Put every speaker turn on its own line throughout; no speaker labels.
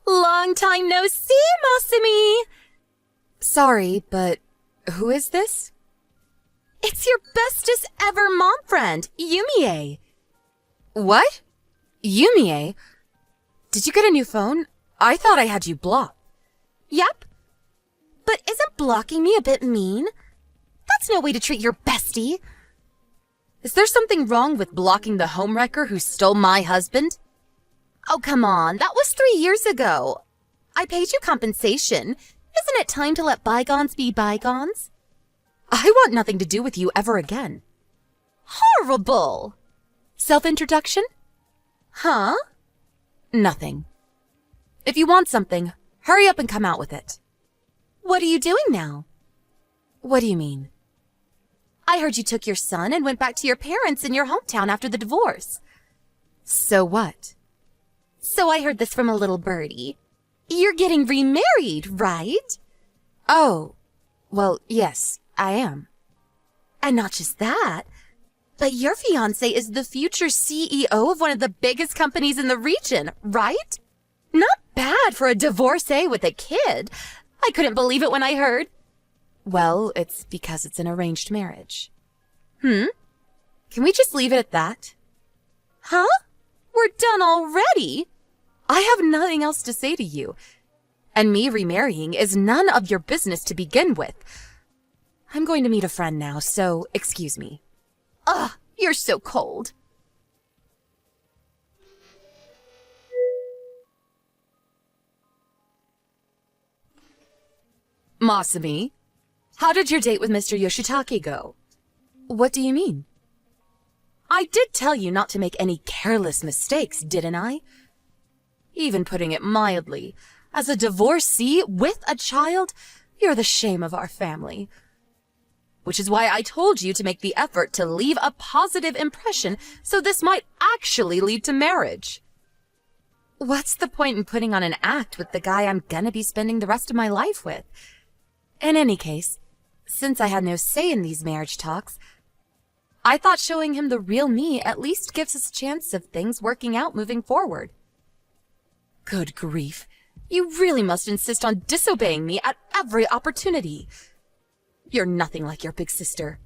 Long time no see, Masumi!
Sorry, but who is this?
It's your bestest ever mom friend, Yumie.
What? Yumie? Did you get a new phone? I thought I had you blocked.
Yep. But isn't blocking me a bit mean? That's no way to treat your bestie.
Is there something wrong with blocking the homewrecker who stole my husband?
Oh, come on. That was 3 years ago. I paid you compensation. Isn't it time to let bygones be bygones?
I want nothing to do with you ever again.
Horrible!
Self-introduction?
Huh?
Nothing. If you want something, hurry up and come out with it.
What are you doing now?
What do you mean?
I heard you took your son and went back to your parents in your hometown after the divorce.
So what?
So I heard this from a little birdie. You're getting remarried, right?
Oh, well, yes, I am.
And not just that, but your fiancé is the future CEO of one of the biggest companies in the region, right? Not bad for a divorcee with a kid. I couldn't believe it when I heard.
Well, it's because it's an arranged marriage.
Can
we just leave it at that?
Huh? We're done already?
I have nothing else to say to you. And me remarrying is none of your business to begin with. I'm going to meet a friend now, so excuse me.
Ugh, you're so cold.
Masumi, how did your date with Mr. Yoshitake go? What do you mean? I did tell you not to make any careless mistakes, didn't I? Even putting it mildly, as a divorcee with a child, you're the shame of our family. Which is why I told you to make the effort to leave a positive impression so this might actually lead to marriage. What's the point in putting on an act with the guy I'm gonna be spending the rest of my life with? In any case, since I had no say in these marriage talks, I thought showing him the real me at least gives us a chance of things working out moving forward. Good grief. You really must insist on disobeying me at every opportunity. You're nothing like your big sister.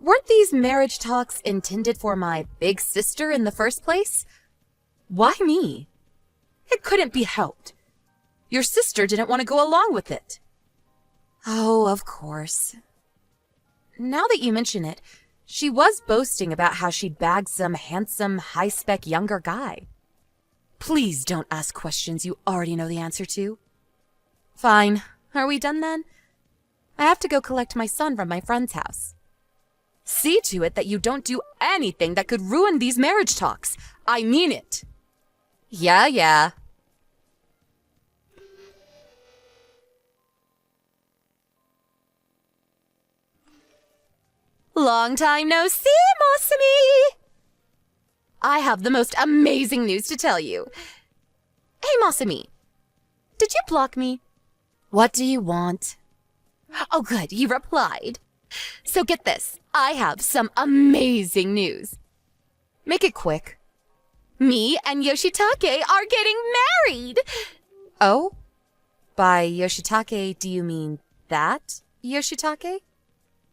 Weren't these marriage talks intended for my big sister in the first place? Why me? It couldn't be helped. Your sister didn't want to go along with it. Oh, of course. Now that you mention it, she was boasting about how she'd bagged some handsome, high-spec younger guy. Please don't ask questions you already know the answer to. Fine. Are we done then? I have to go collect my son from my friend's house. See to it that you don't do anything that could ruin these marriage talks. I mean it. Yeah.
Long time no see, Masumi! I have the most amazing news to tell you. Hey, Masumi, did you block me?
What do you want?
Oh, good, you replied. So get this, I have some amazing news.
Make it quick.
Me and Yoshitake are getting married!
Oh? By Yoshitake, do you mean that Yoshitake?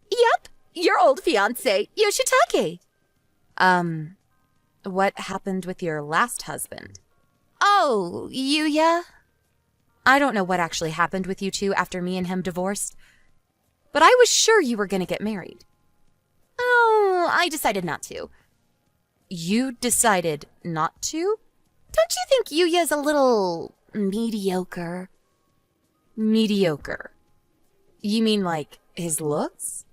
Yep, your old fiancé, Yoshitake.
What happened with your last husband?
Oh, Yuya?
I don't know what actually happened with you two after me and him divorced, but I was sure you were going to get married.
Oh, I decided not to.
You decided not to?
Don't you think Yuya's a little mediocre?
Mediocre? You mean like his looks?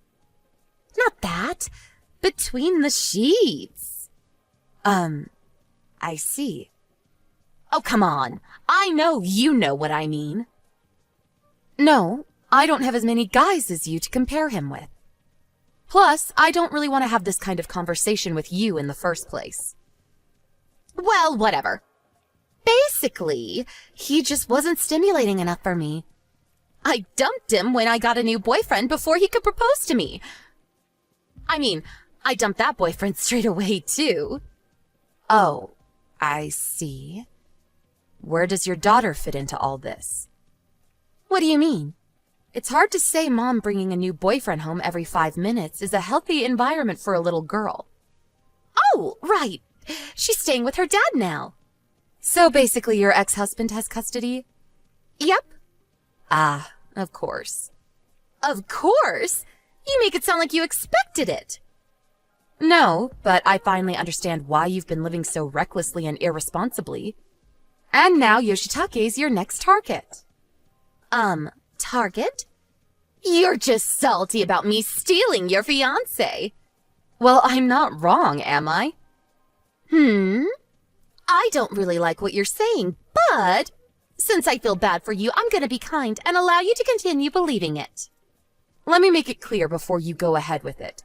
Not that. Between the sheets.
I see.
Oh, come on. I know you know what I mean.
No, I don't have as many guys as you to compare him with. Plus, I don't really want to have this kind of conversation with you in the first place.
Well, whatever. Basically, he just wasn't stimulating enough for me. I dumped him when I got a new boyfriend before he could propose to me. I mean, I dumped that boyfriend straight away, too.
Oh, I see. where does your daughter fit into all this?
What do you mean?
It's hard to say Mom bringing a new boyfriend home every 5 minutes is a healthy environment for a little girl.
Oh, right. She's staying with her dad now.
So basically your ex-husband has custody?
Yep.
Ah, of course.
Of course? You make it sound like you expected it.
No, but I finally understand why you've been living so recklessly and irresponsibly. And now Yoshitake's your next target.
Target? You're just salty about me stealing your fiancé.
Well, I'm not wrong, am I?
I don't really like what you're saying, but since I feel bad for you, I'm gonna be kind and allow you to continue believing it.
Let me make it clear before you go ahead with it.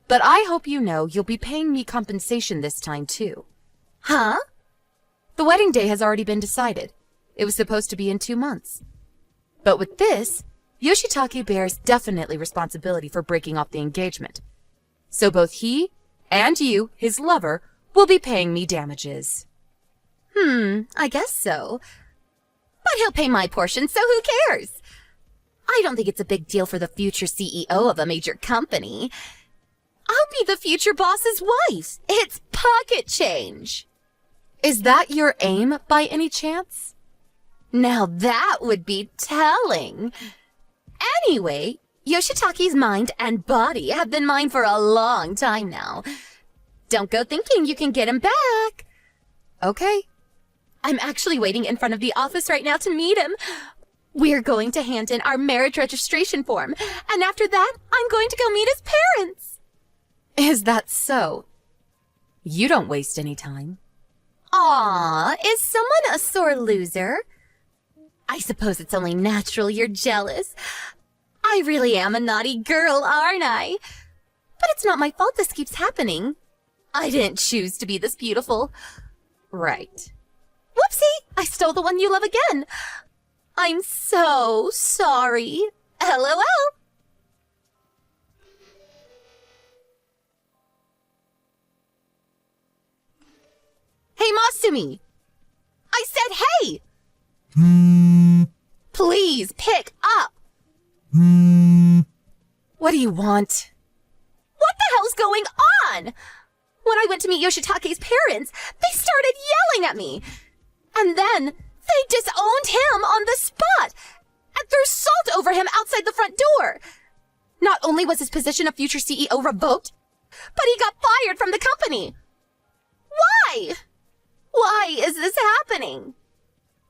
But I hope you know you'll be paying me compensation this time, too.
Huh?
The wedding day has already been decided. It was supposed to be in 2 months. But with this, Yoshitake bears definitely responsibility for breaking off the engagement. So both he and you, his lover, will be paying me damages.
I guess so. But he'll pay my portion, so who cares? I don't think it's a big deal for the future CEO of a major company. I'll be the future boss's wife. It's pocket change.
Is that your aim by any chance?
Now that would be telling. Anyway, Yoshitake's mind and body have been mine for a long time now. Don't go thinking you can get him back.
Okay.
I'm actually waiting in front of the office right now to meet him. We're going to hand in our marriage registration form, and after that, I'm going to go meet his parents.
Is that so? You don't waste any time.
Aw, is someone a sore loser? I suppose it's only natural you're jealous. I really am a naughty girl, aren't I? But it's not my fault this keeps happening. I didn't choose to be this beautiful.
Right.
Whoopsie! I stole the one you love again. I'm so sorry. LOL. Hey, Masumi! I said hey! Please, pick up!
What do you want?
What the hell's going on? When I went to meet Yoshitake's parents, they started yelling at me. And then they disowned him on the spot and threw salt over him outside the front door. Not only was his position of future CEO revoked, but he got fired from the company. Why? Why is this happening?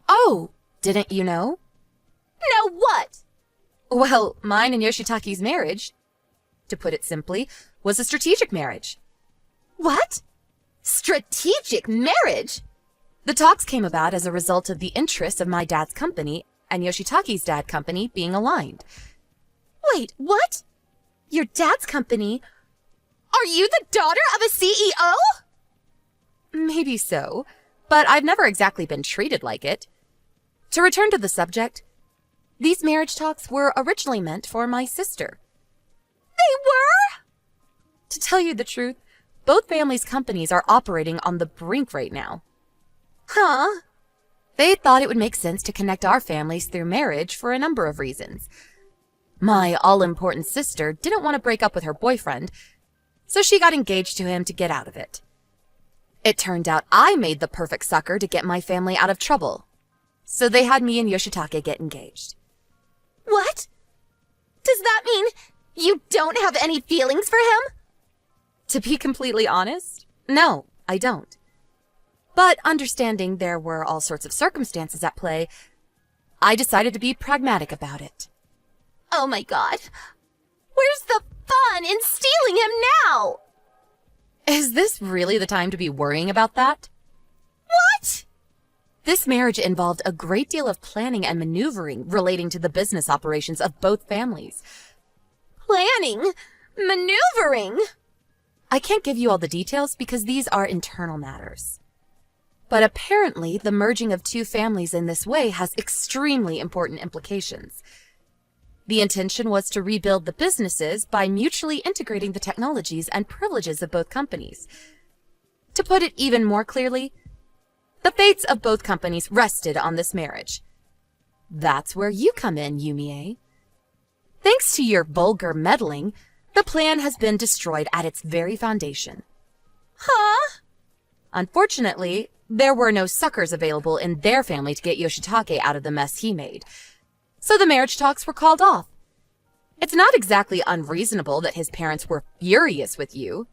Oh, didn't you know?
Know what?
Well, mine and Yoshitake's marriage, to put it simply, was a strategic marriage.
What? Strategic marriage?
The talks came about as a result of the interests of my dad's company and Yoshitake's dad company being aligned.
Wait, what? Your dad's company? Are you the daughter of a CEO?
Maybe so, but I've never exactly been treated like it. To return to the subject, these marriage talks were originally meant for my sister.
They were?
To tell you the truth, both families' companies are operating on the brink right now.
Huh?
They thought it would make sense to connect our families through marriage for a number of reasons. My all-important sister didn't want to break up with her boyfriend, so she got engaged to him to get out of it. It turned out I made the perfect sucker to get my family out of trouble, so they had me and Yoshitake get engaged.
What? Does that mean you don't have any feelings for him?
To be completely honest, no, I don't. But understanding there were all sorts of circumstances at play, I decided to be pragmatic about it.
Oh my god. Where's the fun in stealing him now?
Is this really the time to be worrying about that?
What?
This marriage involved a great deal of planning and maneuvering relating to the business operations of both families.
Planning? Maneuvering?
I can't give you all the details because these are internal matters. But apparently, the merging of two families in this way has extremely important implications. The intention was to rebuild the businesses by mutually integrating the technologies and privileges of both companies. To put it even more clearly, The fates of both companies rested on this marriage. That's where you come in, Yumie. Thanks to your vulgar meddling, the plan has been destroyed at its very foundation.
Huh?
Unfortunately, there were no suckers available in their family to get Yoshitake out of the mess he made, so the marriage talks were called off. It's not exactly unreasonable that his parents were furious with you.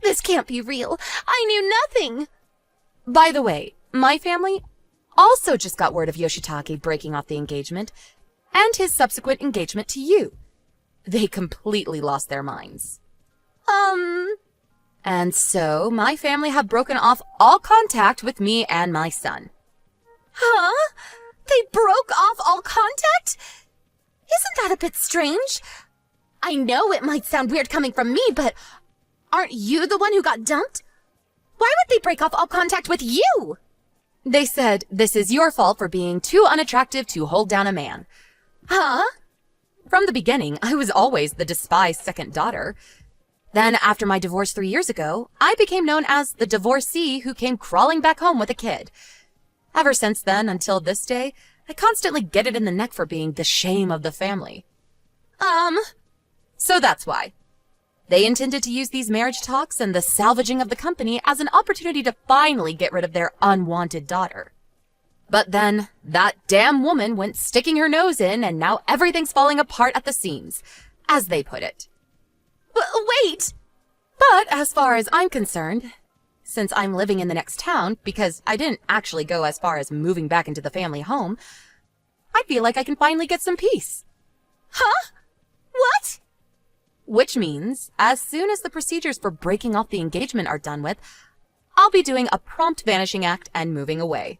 This can't be real. I knew nothing.
By the way, my family also just got word of Yoshitake breaking off the engagement and his subsequent engagement to you. They completely lost their minds. And so my family have broken off all contact with me and my son.
Huh? They broke off all contact? Isn't that a bit strange? I know it might sound weird coming from me, but aren't you the one who got dumped? Why would they break off all contact with you?
They said this is your fault for being too unattractive to hold down a man.
Huh?
From the beginning, I was always the despised second daughter. Then, after my divorce 3 years ago, I became known as the divorcee who came crawling back home with a kid. Ever since then, until this day, I constantly get it in the neck for being the shame of the family. So that's why. They intended to use these marriage talks and the salvaging of the company as an opportunity to finally get rid of their unwanted daughter. But then, that damn woman went sticking her nose in, and now everything's falling apart at the seams, as they put it.
Wait!
But as far as I'm concerned, since I'm living in the next town, because I didn't actually go as far as moving back into the family home, I feel like I can finally get some peace.
Huh? What?
Which means, as soon as the procedures for breaking off the engagement are done with, I'll be doing a prompt vanishing act and moving away.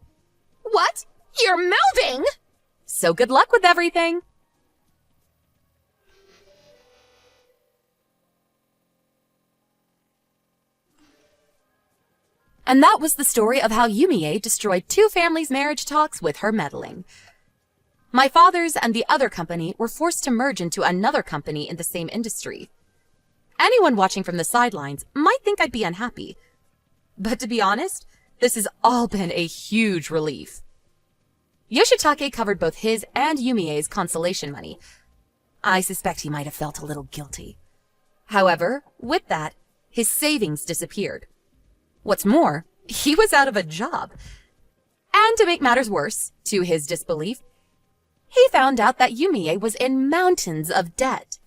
What? You're moving?
So good luck with everything! And that was the story of how Yumie destroyed two families' marriage talks with her meddling. My father's and the other company were forced to merge into another company in the same industry. Anyone watching from the sidelines might think I'd be unhappy. But to be honest, this has all been a huge relief. Yoshitake covered both his and Yumie's consolation money. I suspect he might have felt a little guilty. However, with that, his savings disappeared. What's more, he was out of a job. And to make matters worse, to his disbelief, he found out that Yumie was in mountains of debt.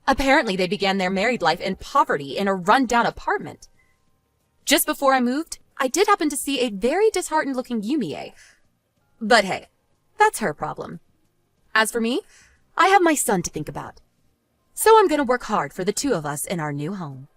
Apparently, they began their married life in poverty in a run-down apartment. Just before I moved, I did happen to see a very disheartened-looking Yumie. But hey, that's her problem. As for me, I have my son to think about. So I'm gonna work hard for the two of us in our new home.